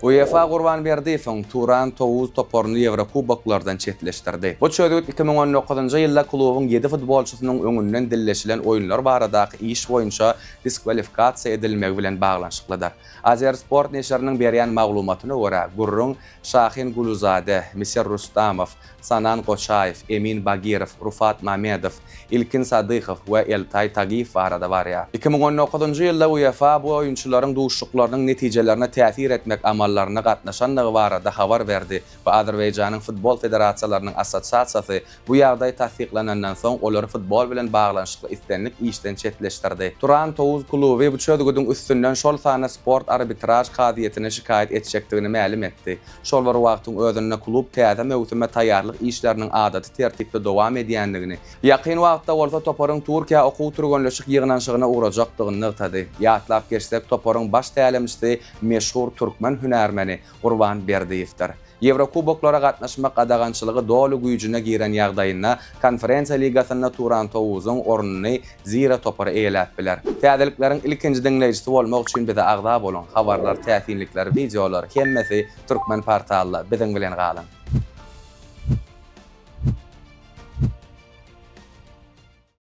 UEFA Gurbanberdiýewiň Turan Tovuz toporunu Eurokuboklardan çetleşdirdi. Bu çöýdük 2019-njy ýylda klubyň 7 futbolçusynyň öňünden dilleşilen oýunlar baradaky iş boýunça diskwalifikasiýa edilmegi bilen baglanşyklydyr. Azer Sport neşriniň berýän maglumatyna görä, Gurrun Şahin Guluzade, Misir Rustamow, Sanan Goçaýew, Emin Bagirov, Rufat Mamedow, İlkin Sadykow we Eltay Tagiýew barada barýar. 2019-njy ýylda UEFA bu oýunçularyň duşuklarynyň netijelerine täsir etmek amallarına gatnaşanlygy barada habar berdi we Azerbaýjanyň futbol federasiýalarynyň assosiasiýasy bu ýagdaý tasdiklanandan soň olary futbol bilen baglanşykly istenlik işden çetleşdirdi. Turan Tovuz kluby bu çöýdügüň üstünden şol sana sport arbitraj kaziýetine şikaýet etjekdigini ma'lum etdi. Şol bir wagtyň özünde klub täze mewsime taýýarlyk işleriniň adaty tertipde dowam edýändigini, ýakyn wagtda bolsa toporyň Türkiýe okuw turganlyşyk ýygnanşygyna uğrajakdygyny ýatlap geçsek toporyň baş tälimçisi meşhur türkmen hünärmeni Gurbanberdiýewdir. Eurokuboklara gatnaşmak adagançylygy dolu güýjüne giren ýagdaýynda konferensiýa ligasyna Turan Tovuzyň ornuny zira topara eýläp biler. Täzelikleriň ilkinji dinleýijisi bolmak üçin bize agda bolan habarlar, täsinlikler, videolar hemmesi türkmen portalda biziň bilen galan.